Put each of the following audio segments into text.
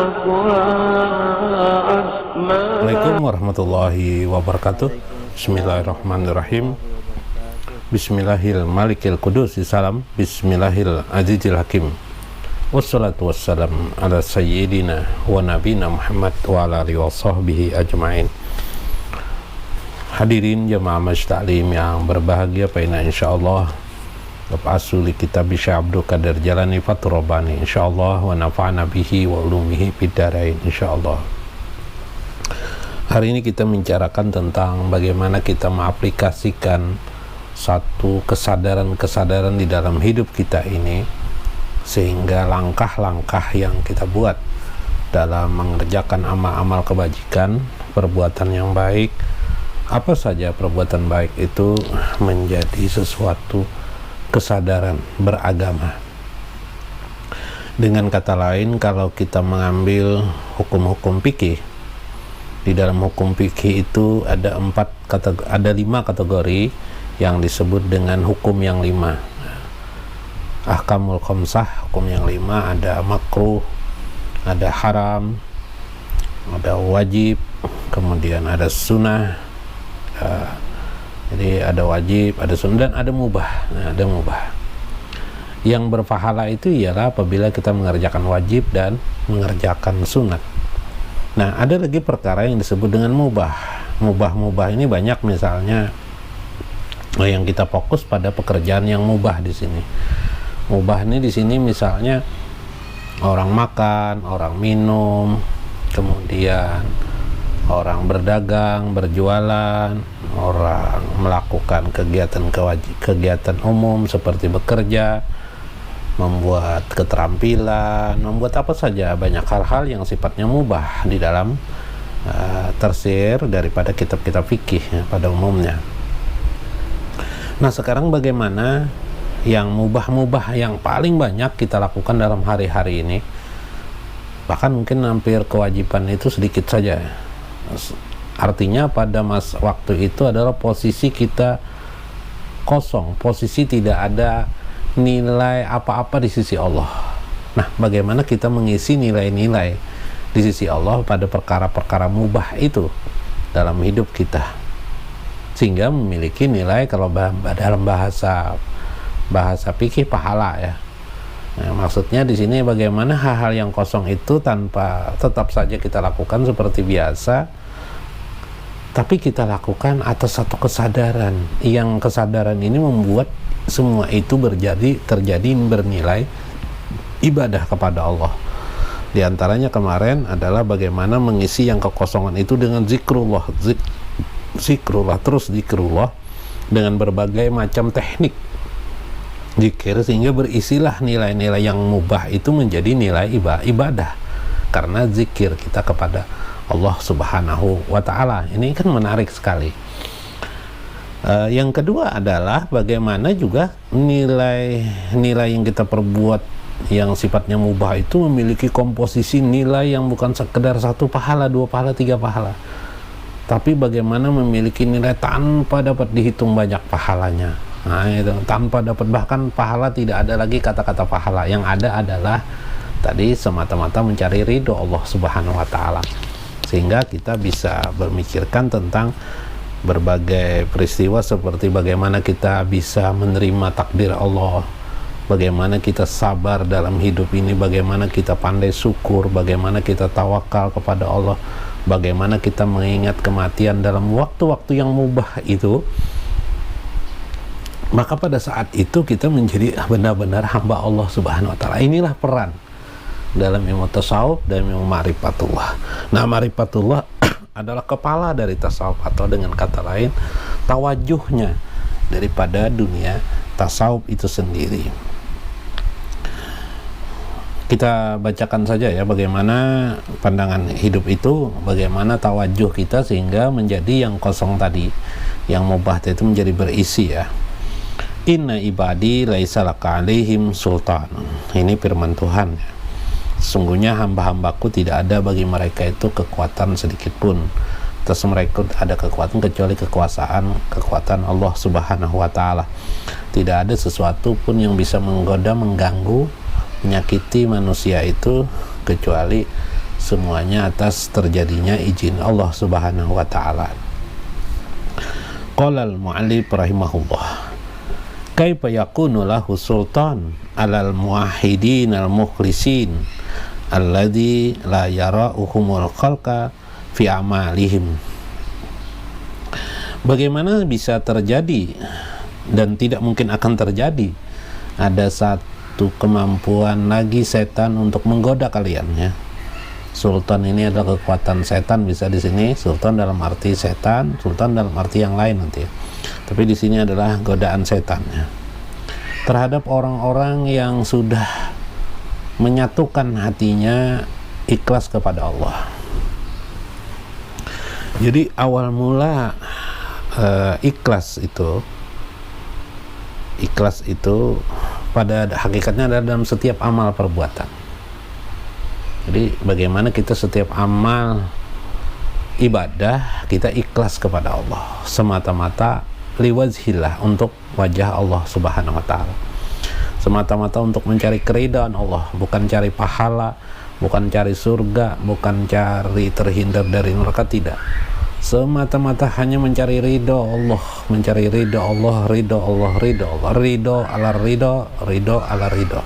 Assalamualaikum warahmatullahi wabarakatuh. Bismillahirrahmanirrahim. Bismillahil malikil qudusi salam. Bismillahil azizil hakim. Wassalatu wassalam ala sayyidina wa nabina Muhammad wa ala alihi wa sahbihi ajma'in. Hadirin jamaah Masjid Ta'lim yang berbahagia, paina insyaallah lepasu li kitab Syekh Abdul Qadir Jalani Fathur Rabbani insyaallah wa nafa'ana bihi wa ulumihi bidarain insyaallah. Hari ini kita membicarakan tentang bagaimana kita mengaplikasikan satu kesadaran-kesadaran di dalam hidup kita ini, sehingga langkah-langkah yang kita buat dalam mengerjakan amal-amal kebajikan, perbuatan yang baik, apa saja perbuatan baik itu menjadi sesuatu kesadaran beragama. Dengan kata lain, kalau kita mengambil hukum-hukum fikih, di dalam hukum fikih itu ada 5 kategori yang disebut dengan hukum yang 5. Ahkamul khamsah, hukum yang 5, ada makruh, ada haram, ada wajib, kemudian ada sunnah. Jadi ada wajib, ada sunnah, dan ada mubah. Nah, ada mubah. Yang berpahala itu ialah apabila kita mengerjakan wajib dan mengerjakan sunat. Nah, ada lagi perkara yang disebut dengan mubah. Mubah ini banyak, misalnya yang kita fokus pada pekerjaan yang mubah di sini. Mubah ini di sini misalnya orang makan, orang minum, kemudian orang berdagang, berjualan, orang melakukan kegiatan umum seperti bekerja, membuat keterampilan, membuat apa saja, banyak hal-hal yang sifatnya mubah di dalam tafsir daripada kitab-kitab fikih ya, pada umumnya. Nah, sekarang bagaimana yang mubah-mubah yang paling banyak kita lakukan dalam hari-hari ini, bahkan mungkin hampir kewajiban itu sedikit saja. Artinya pada waktu itu adalah posisi kita kosong, posisi tidak ada nilai apa-apa di sisi Allah. Nah, bagaimana kita mengisi nilai-nilai di sisi Allah pada perkara-perkara mubah itu dalam hidup kita, sehingga memiliki nilai, kalau dalam bahasa fikih, pahala ya. Nah, maksudnya di sini bagaimana hal-hal yang kosong itu tetap saja kita lakukan seperti biasa, tapi kita lakukan atas satu kesadaran, yang kesadaran ini membuat semua itu terjadi bernilai ibadah kepada Allah. Di antaranya kemarin adalah bagaimana mengisi yang kekosongan itu dengan zikrullah, terus zikrullah dengan berbagai macam teknik zikir, sehingga berisilah nilai-nilai yang mubah itu menjadi nilai ibadah karena zikir kita kepada Allah Subhanahu wa ta'ala. Ini kan menarik sekali. Yang kedua adalah bagaimana juga nilai yang kita perbuat yang sifatnya mubah itu memiliki komposisi nilai yang bukan sekedar 1 pahala, 2 pahala, 3 pahala, tapi bagaimana memiliki nilai tanpa dapat dihitung banyak pahalanya. Nah, itu tanpa dapat, bahkan pahala tidak ada lagi kata-kata pahala, yang ada adalah tadi semata-mata mencari ridho Allah Subhanahu wa ta'ala, sehingga kita bisa bermikirkan tentang berbagai peristiwa seperti bagaimana kita bisa menerima takdir Allah, bagaimana kita sabar dalam hidup ini, bagaimana kita pandai syukur, bagaimana kita tawakal kepada Allah, bagaimana kita mengingat kematian dalam waktu-waktu yang mubah itu. Maka pada saat itu kita menjadi benar-benar hamba Allah Subhanahu wa ta'ala. Inilah peran dalam ilmu tasawuf dan ilmu ma'rifatullah. Nah, ma'rifatullah adalah kepala dari tasawuf, atau dengan kata lain tawajuhnya daripada dunia tasawuf itu sendiri. Kita bacakan saja ya bagaimana pandangan hidup itu, bagaimana tawajuh kita sehingga menjadi yang kosong tadi, yang mubah itu menjadi berisi ya. Inna ibadi laisa laka alaihim sultan. Ini firman Tuhan ya. Sesungguhnya hamba-hambaku tidak ada bagi mereka itu kekuatan sedikit pun atas mereka ada kekuatan kecuali kekuatan Allah Subhanahu wa ta'ala. Tidak ada sesuatu pun yang bisa menggoda, mengganggu, menyakiti manusia itu kecuali semuanya atas terjadinya izin Allah Subhanahu wa taala. Qala al-mu'allif rahimahullah, kaifa yakunu lahu sultan 'alal muwahhidin al-mukhlisin alladzi la yara'uhumul khalqa fi amalihim. Bagaimana bisa terjadi dan tidak mungkin akan terjadi ada satu kemampuan lagi setan untuk menggoda kalian, ya. Sultan ini adalah kekuatan setan, bisa di sini sultan dalam arti setan, sultan dalam arti yang lain nanti, ya. Tapi di sini adalah godaan setan, ya, terhadap orang-orang yang sudah menyatukan hatinya ikhlas kepada Allah. Jadi awal mula ikhlas itu pada hakikatnya ada dalam setiap amal perbuatan. Jadi bagaimana kita setiap amal ibadah kita ikhlas kepada Allah semata-mata liwajhillah, untuk wajah Allah Subhanahu wa taala, semata-mata untuk mencari keridhaan Allah, bukan cari pahala, bukan cari surga, bukan cari terhindar dari neraka, tidak. Semata-mata hanya mencari ridho Allah, mencari ridho Allah, ridho Allah, ridho Allah, ridho ala ridho, ridho ala ridho,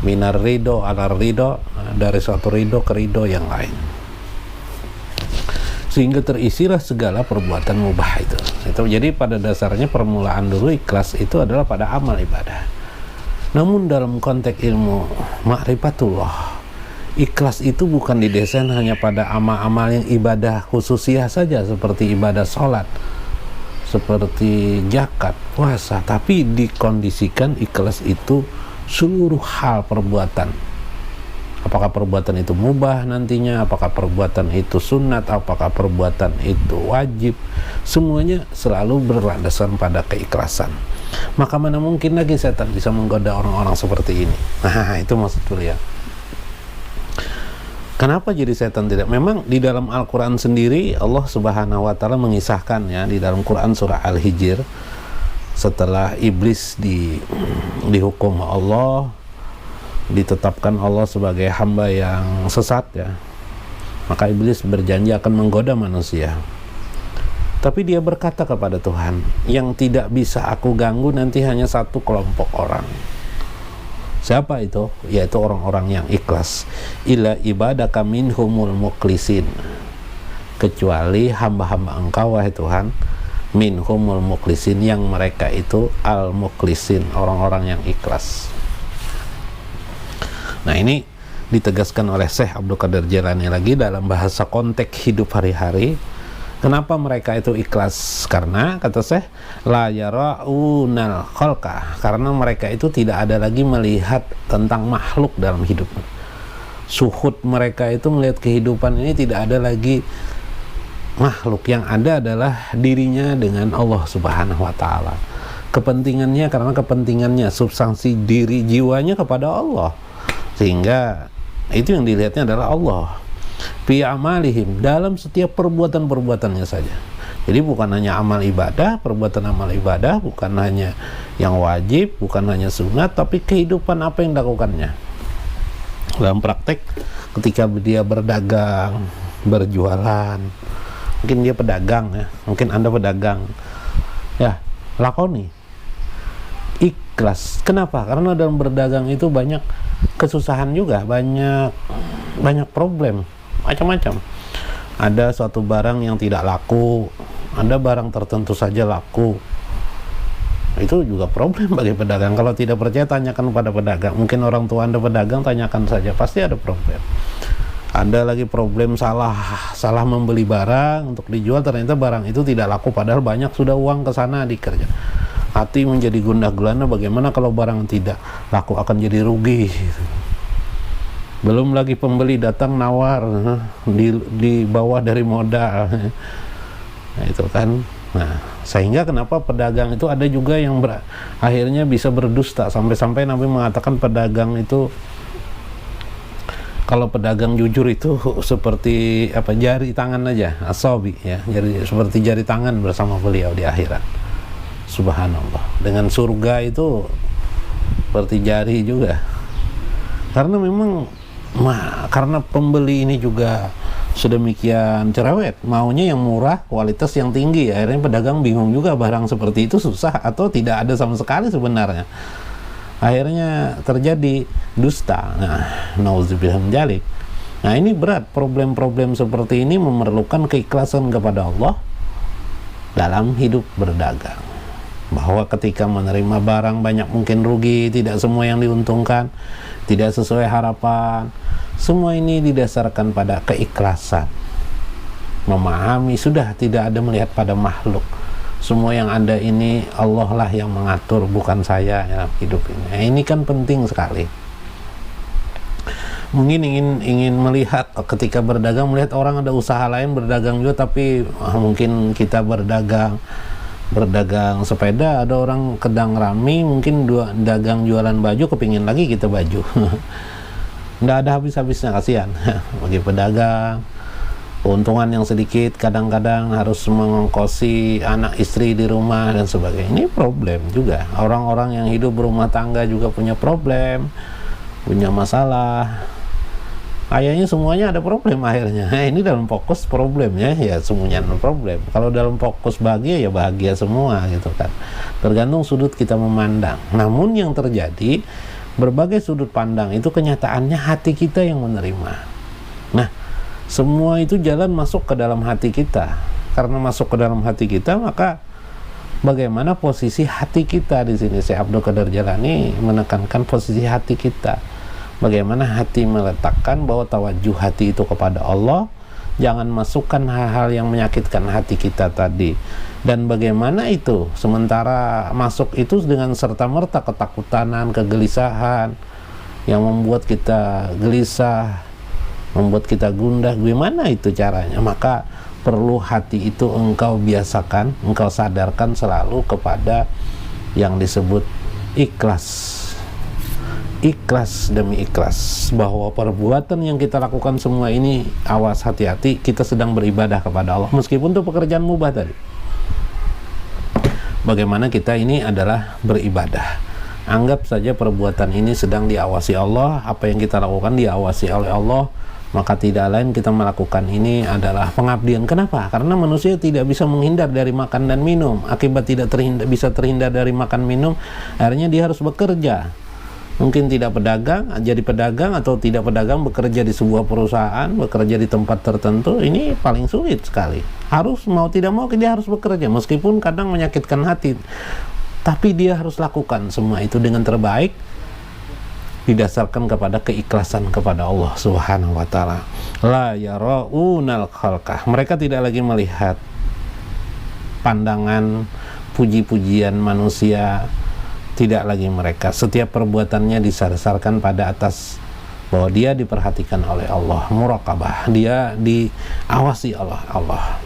minar ridho ala ridho, dari suatu ridho ke ridho yang lain, sehingga terisilah segala perbuatan mubah itu. Jadi pada dasarnya permulaan dulu ikhlas itu adalah pada amal ibadah. Namun dalam konteks ilmu ma'rifatullah, ikhlas itu bukan didesain hanya pada amal-amal yang ibadah khususiyah saja, seperti ibadah sholat, seperti zakat, puasa, tapi dikondisikan ikhlas itu seluruh hal perbuatan. Apakah perbuatan itu mubah nantinya, apakah perbuatan itu sunat, apakah perbuatan itu wajib, semuanya selalu berlandaskan pada keikhlasan. Maka mana mungkin lagi setan bisa menggoda orang-orang seperti ini. Nah, itu maksud beliau. Kenapa jadi setan tidak? Memang di dalam Al-Quran sendiri Allah Subhanahu wa ta'ala mengisahkan, ya, di dalam Quran surah Al-Hijr, setelah iblis dihukum Allah, ditetapkan Allah sebagai hamba yang sesat, ya, maka iblis berjanji akan menggoda manusia. Tapi dia berkata kepada Tuhan, yang tidak bisa aku ganggu nanti hanya satu kelompok orang. Siapa itu? Yaitu orang-orang yang ikhlas. Illa ibadaka minhumul mukhlisin, kecuali hamba-hamba Engkau wahai Tuhan, minhumul mukhlisin, yang mereka itu al-mukhlisin, orang-orang yang ikhlas. Nah, ini ditegaskan oleh Syekh Abdul Qadir Jailani lagi dalam bahasa konteks hidup hari-hari. Kenapa mereka itu ikhlas? Karena kata Syekh, la yara'unal khalqa, karena mereka itu tidak ada lagi melihat tentang makhluk dalam hidup. Suhud mereka itu melihat kehidupan ini tidak ada lagi makhluk, yang ada adalah dirinya dengan Allah Subhanahu wa ta'ala. Kepentingannya, karena kepentingannya substansi diri jiwanya kepada Allah, sehingga itu yang dilihatnya adalah Allah fi amalihim, dalam setiap perbuatan-perbuatannya saja. Jadi bukan hanya amal ibadah, perbuatan amal ibadah, bukan hanya yang wajib, bukan hanya sunat, tapi kehidupan apa yang dilakukannya. Dalam praktek, ketika dia berdagang, berjualan, mungkin dia pedagang, ya, mungkin Anda pedagang, ya, lakoni ikhlas. Kenapa? Karena dalam berdagang itu banyak kesusahan juga, banyak problem, macam-macam. Ada suatu barang yang tidak laku, ada barang tertentu saja laku. Itu juga problem bagi pedagang. Kalau tidak percaya, tanyakan pada pedagang. Mungkin orang tua Anda pedagang, tanyakan saja, pasti ada problem. Ada lagi problem salah membeli barang untuk dijual, ternyata barang itu tidak laku, padahal banyak sudah uang ke sana dikerja. Hati menjadi gundah gulana, bagaimana kalau barang tidak laku, akan jadi rugi. Belum lagi pembeli datang nawar di bawah dari modal. Nah, itu kan. Nah, sehingga kenapa pedagang itu ada juga yang akhirnya bisa berdusta, sampai-sampai Nabi mengatakan pedagang itu, kalau pedagang jujur itu seperti apa, jari tangan aja, asabi, ya, seperti jari tangan bersama beliau di akhirat. Subhanallah. Dengan surga itu seperti jari juga. Karena memang karena pembeli ini juga sedemikian cerewet, maunya yang murah, kualitas yang tinggi, akhirnya pedagang bingung juga, barang seperti itu susah atau tidak ada sama sekali sebenarnya. Akhirnya terjadi dusta. Nah, nauzubillah min dzalik. Nah, ini berat, problem-problem seperti ini memerlukan keikhlasan kepada Allah dalam hidup berdagang. Bahwa ketika menerima barang banyak mungkin rugi, tidak semua yang diuntungkan, tidak sesuai harapan. Semua ini didasarkan pada keikhlasan. Memahami sudah tidak ada melihat pada makhluk. Semua yang ada ini Allah lah yang mengatur, bukan saya dalam hidup ini. Nah, ini kan penting sekali. Mungkin ingin melihat ketika berdagang, melihat orang ada usaha lain berdagang juga, tapi mungkin kita berdagang sepeda, ada orang kedang rami, mungkin dagang jualan baju, kepingin lagi kita baju. Nggak ada habis-habisnya, kasihan bagi pedagang. Keuntungan yang sedikit, kadang-kadang harus mengongkosi anak istri di rumah dan sebagainya. Ini problem juga. Orang-orang yang hidup berumah tangga juga punya problem, punya masalah. Kayaknya semuanya ada problem akhirnya. Ini dalam fokus problemnya ya semuanya problem. Kalau dalam fokus bahagia ya bahagia semua gitu kan. Tergantung sudut kita memandang. Namun yang terjadi, berbagai sudut pandang itu kenyataannya hati kita yang menerima. Nah, semua itu jalan masuk ke dalam hati kita. Karena masuk ke dalam hati kita, maka bagaimana posisi hati kita di sini? Syekh Abdul Qadir Jailani menekankan posisi hati kita. Bagaimana hati meletakkan bahwa tawajuh hati itu kepada Allah, jangan masukkan hal-hal yang menyakitkan hati kita tadi. Dan bagaimana itu sementara masuk itu dengan serta-merta ketakutanan, kegelisahan yang membuat kita gelisah, membuat kita gundah, gimana itu caranya? Maka perlu hati itu engkau biasakan, engkau sadarkan selalu kepada yang disebut ikhlas. Ikhlas demi ikhlas, bahwa perbuatan yang kita lakukan semua ini, awas, hati-hati, kita sedang beribadah kepada Allah meskipun itu pekerjaan mubah tadi. Bagaimana kita ini adalah beribadah, anggap saja perbuatan ini sedang diawasi Allah, apa yang kita lakukan diawasi oleh Allah, maka tidak lain kita melakukan ini adalah pengabdian. Kenapa? Karena manusia tidak bisa menghindar dari makan dan minum. Akibat tidak bisa terhindar dari makan minum, akhirnya dia harus bekerja. Mungkin tidak pedagang, jadi pedagang, atau tidak pedagang, bekerja di sebuah perusahaan, bekerja di tempat tertentu. Ini paling sulit sekali. Harus mau tidak mau dia harus bekerja, meskipun kadang menyakitkan hati. Tapi dia harus lakukan semua itu dengan terbaik, didasarkan kepada keikhlasan kepada Allah Subhanahu wa ta'ala. La yara'unal khalqah. Mereka tidak lagi melihat pandangan puji-pujian manusia. Tidak lagi mereka, setiap perbuatannya didasarkan pada atas bahwa dia diperhatikan oleh Allah, muraqabah, dia diawasi oleh Allah.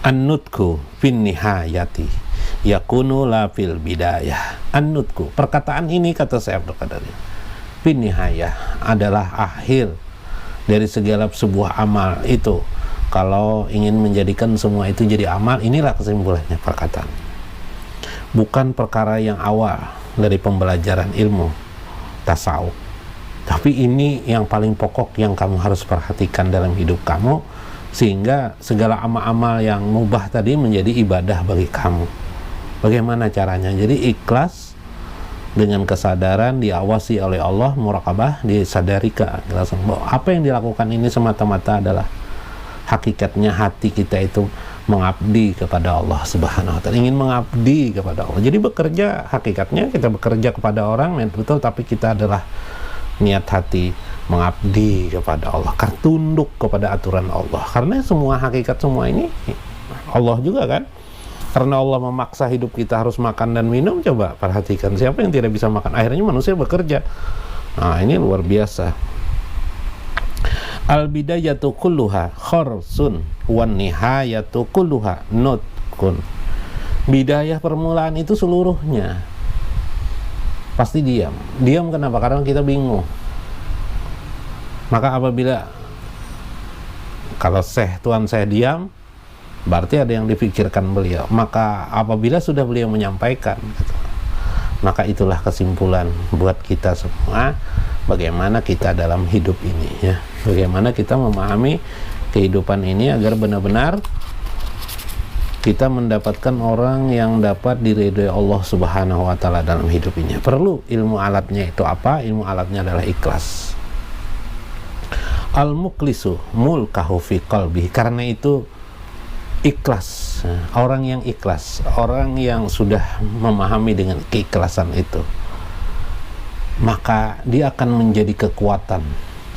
An-nutku fin nihayati yakunu la fil bidayah. An-nutku, perkataan ini kata Syekh Abdul Qadir, fin nihayah adalah akhir dari segala sebuah amal itu. Kalau ingin menjadikan semua itu jadi amal, inilah kesimpulannya perkataan. Bukan perkara yang awal dari pembelajaran ilmu tasawuf, tapi ini yang paling pokok yang kamu harus perhatikan dalam hidup kamu, sehingga segala amal-amal yang mubah tadi menjadi ibadah bagi kamu. Bagaimana caranya? Jadi ikhlas dengan kesadaran, diawasi oleh Allah, muraqabah, disadari keikhlasan bahwa apa yang dilakukan ini semata-mata adalah hakikatnya hati kita itu mengabdi kepada Allah Subhanahu wa ta'ala, ingin mengabdi kepada Allah. Jadi bekerja, hakikatnya kita bekerja kepada orang, betul, tapi kita adalah niat hati mengabdi kepada Allah, tunduk kepada aturan Allah. Karena semua hakikat semua ini Allah juga kan. Karena Allah memaksa hidup kita harus makan dan minum, coba perhatikan siapa yang tidak bisa makan, akhirnya manusia bekerja. Nah, ini luar biasa. Al-bidayatu kulluha kharsun wan nihayatu kulluha nutkun. Bidayah permulaan itu seluruhnya pasti diam. Diam kenapa? Karena kita bingung. Maka apabila kalau tuan saya diam, berarti ada yang dipikirkan beliau. Maka apabila sudah beliau menyampaikan gitu, maka itulah kesimpulan buat kita semua bagaimana kita dalam hidup ini, ya. Bagaimana kita memahami kehidupan ini agar benar-benar kita mendapatkan orang yang dapat diridhoi Allah Subhanahu wa taala dalam hidup ini. Perlu ilmu alatnya. Itu apa? Ilmu alatnya adalah ikhlas. Al-mukhlisu mulkahu fi qalbi. Karena itu ikhlas. Orang yang ikhlas, orang yang sudah memahami dengan keikhlasan itu, maka dia akan menjadi kekuatan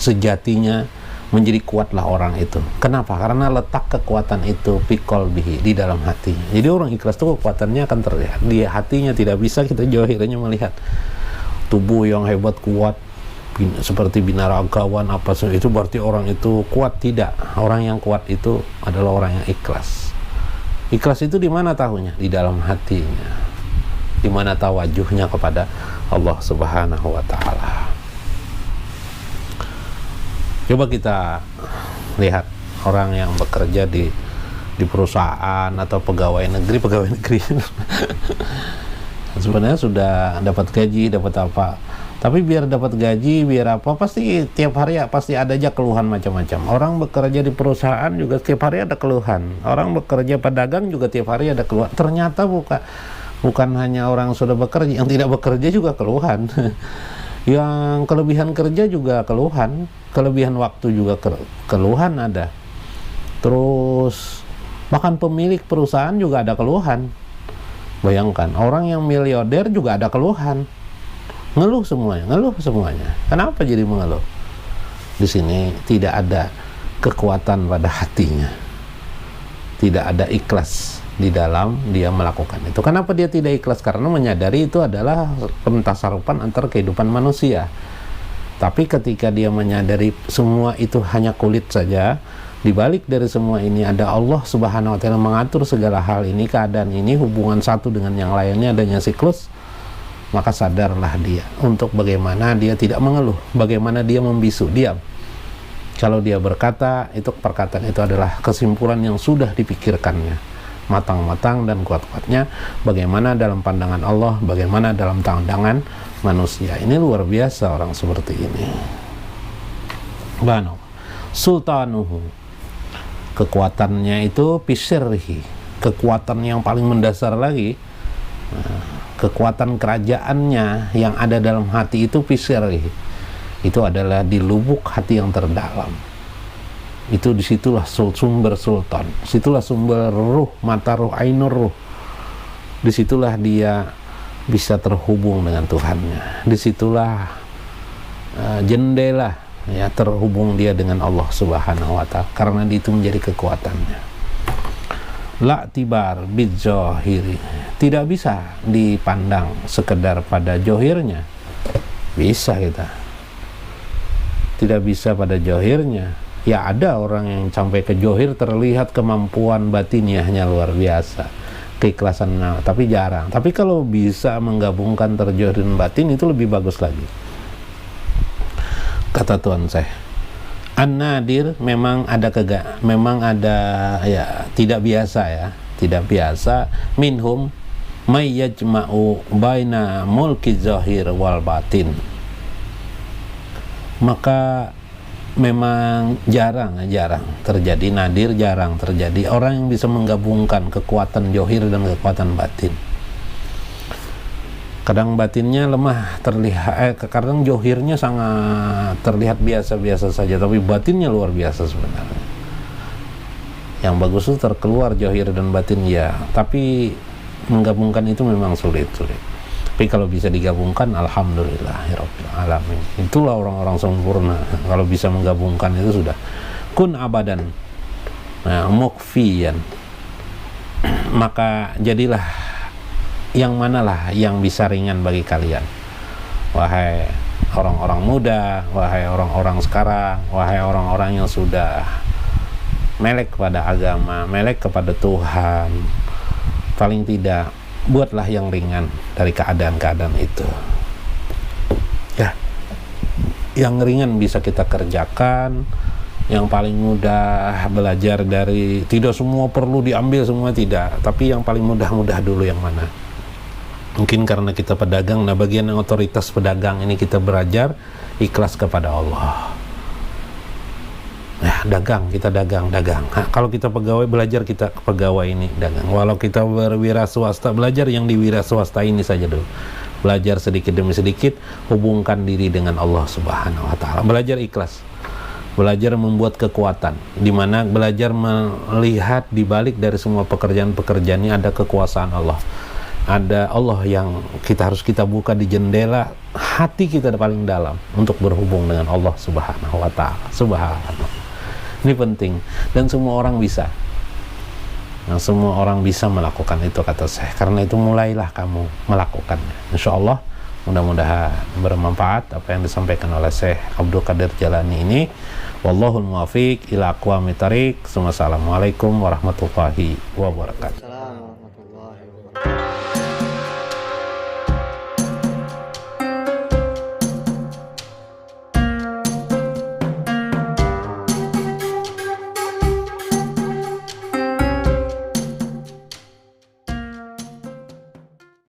sejatinya, menjadi kuatlah orang itu. Kenapa? Karena letak kekuatan itu fi qalbihi, di dalam hatinya. Jadi orang ikhlas itu kekuatannya akan terlihat di hatinya, tidak bisa kita zahirnya melihat tubuh yang hebat kuat seperti binaragawan apa itu berarti orang itu kuat. Tidak. Orang yang kuat itu adalah orang yang ikhlas. Ikhlas itu di mana tahunya? Di dalam hatinya. Di mana tawajuhnya kepada Allah Subhanahu wa taala. Coba kita lihat orang yang bekerja di perusahaan atau pegawai negeri sebenarnya sudah dapat gaji, dapat apa, tapi biar dapat gaji, biar apa, pasti tiap hari pasti ada aja keluhan macam-macam. Orang bekerja di perusahaan juga tiap hari ada keluhan. Orang bekerja pedagang juga tiap hari ada keluhan. Ternyata bukan hanya orang sudah bekerja, yang tidak bekerja juga keluhan. Yang kelebihan kerja juga keluhan, kelebihan waktu juga keluhan ada. Terus bahkan pemilik perusahaan juga ada keluhan. Bayangkan, orang yang miliarder juga ada keluhan. Ngeluh semuanya. Kenapa jadi mengeluh? Di sini tidak ada kekuatan pada hatinya. Tidak ada ikhlas di dalam dia melakukan itu. Kenapa dia tidak ikhlas? Karena menyadari itu adalah pentasarupan antar kehidupan manusia. Tapi ketika dia menyadari semua itu hanya kulit saja, di balik dari semua ini ada Allah Subhanahu wa taala mengatur segala hal ini, keadaan ini, hubungan satu dengan yang lainnya, adanya siklus, maka sadarlah dia untuk bagaimana dia tidak mengeluh, bagaimana dia membisu, diam. Kalau dia berkata, itu perkataan itu adalah kesimpulan yang sudah dipikirkannya matang-matang dan kuat-kuatnya, bagaimana dalam pandangan Allah, bagaimana dalam pandangan manusia. Ini luar biasa orang seperti ini. Bano sultanuhu, kekuatannya itu pisirhi, kekuatan yang paling mendasar lagi. Kekuatan kerajaannya yang ada dalam hati itu pisirhi, itu adalah di lubuk hati yang terdalam. Itu disitulah sumber sultan, disitulah sumber ruh, mata ruh, ainur ruh. Disitulah dia bisa terhubung dengan Tuhannya. Disitulah jendela, ya, terhubung dia dengan Allah Subhanahu wa taala, karena itu menjadi kekuatannya. La tibar bidzahiri, tidak bisa dipandang sekedar pada johirnya. Bisa kita, tidak bisa pada johirnya. Ya ada orang yang sampai ke johir terlihat kemampuan batiniahnya luar biasa, keikhlasan, tapi jarang. Tapi kalau bisa menggabungkan terjohir dan batin, itu lebih bagus lagi. Kata Tuan Syekh, An-Nadir memang ada ya tidak biasa minhum may yajma'u baina mulki zahir wal batin. Maka memang jarang terjadi, nadir, jarang terjadi orang yang bisa menggabungkan kekuatan johir dan kekuatan batin. Kadang batinnya lemah terlihat, kadang johirnya sangat terlihat biasa-biasa saja, tapi batinnya luar biasa sebenarnya. Yang bagus itu terkeluar johir dan batin, ya, tapi menggabungkan itu memang sulit. Tapi kalau bisa digabungkan, alhamdulillahirabbil alamin. Itulah orang-orang sempurna. Kalau bisa menggabungkan itu sudah kun abadan, mukfiyan. Maka jadilah yang manalah yang bisa ringan bagi kalian, wahai orang-orang muda, wahai orang-orang sekarang, wahai orang-orang yang sudah melek kepada agama, melek kepada Tuhan. Paling tidak buatlah yang ringan dari keadaan-keadaan itu, ya. Yang ringan bisa kita kerjakan. Yang paling mudah belajar dari, tidak semua perlu diambil semua, tidak, tapi yang paling mudah dulu yang mana. Mungkin karena kita pedagang, nah bagian yang otoritas pedagang ini kita belajar ikhlas kepada Allah. Nah, kita dagang. Nah, kalau kita pegawai, belajar kita pegawai ini dagang. Walau kita berwira swasta, belajar yang di wira swasta ini saja dulu. Belajar sedikit demi sedikit, hubungkan diri dengan Allah Subhanahu wa Ta'ala. Belajar ikhlas, belajar membuat kekuatan, di mana belajar melihat di balik dari semua pekerjaan-pekerjaan ini ada kekuasaan Allah. Ada Allah yang harus kita buka di jendela hati kita paling dalam untuk berhubung dengan Allah Subhanahu wa Ta'ala. Subhanallah. Ini penting dan semua orang bisa. Nah, semua orang bisa melakukan itu, kata saya. Karena itu mulailah kamu melakukannya. Insya Allah mudah-mudahan bermanfaat apa yang disampaikan oleh Syekh Abdul Qadir Jalani ini. Wallahul muwaffiq ila aqwamit thariq. Wassalamualaikum warahmatullahi wabarakatuh.